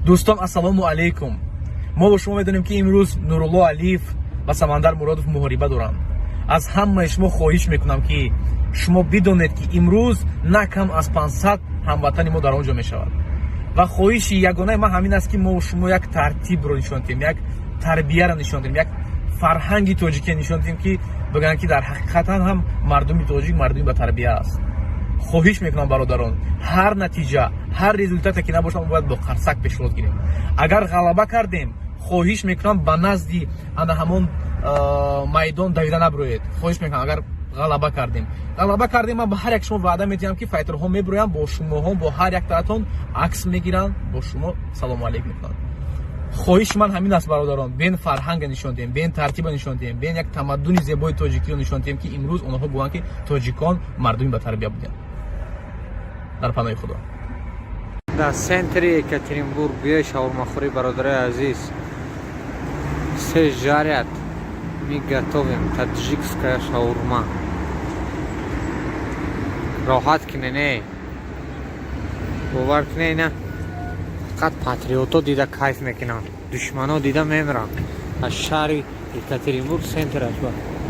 دوستان السلام علیکم. ما با شما میدونیم که امروز نورالله علیف و سمندر مرادов محاربه دارند. از همه شما خواهش میکنم که شما بدونید که امروز نه کم از 500 هموطن ما در آنجا میشود و خواهش یگانه ما همین است که ما و شما یک ترتیب رو نشون دهیم، یک تربیت رو نشون دهیم، یک فرهنگ تاجیکی نشون دهیم که بگن که در حقیقت هم مردم تاجیک مردم با تربیت است. خواهش میکنم برادران، هر نتیجه هر رزولتاتی که نباشه ما باید با قرصک پیشرفت گیریم. اگر غلبه کردیم خواهش میکنم به نزدی انا همون میدان دویده نبروید. خواهش میکنم اگر غلبه کردیم من به هر یک شما وعده میدم که فایترها میبرویم با شما هم با هر یک تاتون عکس میگیرن با شما سلام علیکم میکنن. خواهش من همین است برادران، بین فرهنگ نشون دهیم، بین ترتیب نشون دهیم، بین یک تمدن زیبای تاجیکی نشون دهیم که امروز اونها گویند که تاجیکان مردمی با تربیت بودند. در پناه خدا. در سنتر یکاترینبورگ بیای شاورماخوری برادرای عزیز. سه жарят. Мы готовим таджикская шаурма. راحت کنه نه. باور کنه نه. فقط پاتریوتا دیده کیف میکنن. دشمنا دیده میمیرن. از شهر یکاترینبورگ سنتر است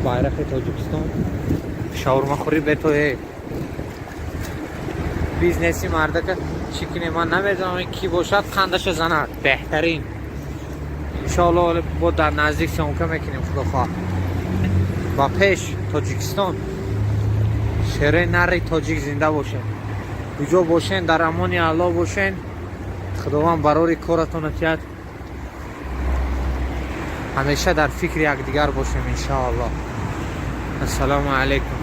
با bayrak تاجیکستان. شاورماخوری به تو بیزنسی مرده که چیکنه من نمیدونم کی باشد خندش زند بهترین انشاءالله با در نزدیک سمکه میکنیم خدا خواه با پیش تاجیکستان شهر نری تاجیک زنده باشین کجا باشین در امان الله باشین خداوند برای کارتون اتیاد همیشه در فکر یکدیگر باشیم انشاءالله. السلام علیکم.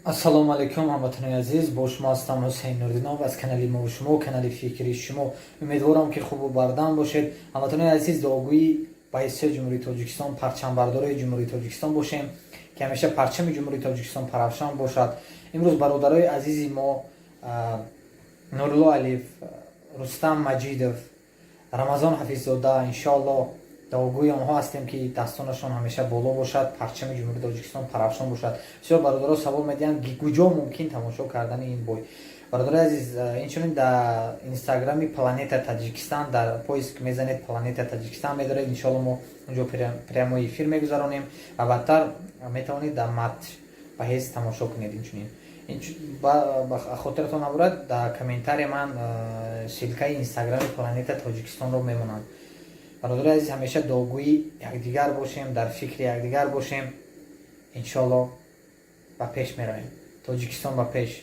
السلام علیکم هموطنان عزیز، با شما هستم حسین نوردینov از کانال ما و شما کانال فکری شما. امیدوارم که خوب و بردم باشید. هموطنان عزیز، دعاگویی با حیثیت جمهوری تاجیکستان پرچم بردارای جمهوری تاجیکستان باشیم که همیشه پرچم جمهوری تاجیکستان پرافشان باشد. امروز برادرای عزیزی ما نورالله علیف، رستم مجیدов، رمضان حفیظزاده انشاءالله دعاگوی آنها هستیم که دستانشان همیشه بالا باشد، پرچم جمهوری تاجیکستان پرافشان باشد. بسیار برادرها سوال می‌کنند کجا ممکن تماشا کردن این بوی. برادرای عزیز، اینچنین در اینستاگرامی پلانتا تاجیکستان در پویسک میزنید پلانتا تاجیکستان می‌دارید، انشاءالله ما اونجا پریامو افیر میگذارونیم و بعدتر میتونید در متن به حیث تماشا کنید. اینچنین با خاطرتون نبرد در کامنتاری من سیلکه اینستاگرام پلانتا تاجیکستان رو میمونند. برادر عزیز، همیشه دعاگویی یکدیگر باشیم، در فکر یکدیگر باشیم، انشالله با پیش میرویم. تاجیکستان با پیش.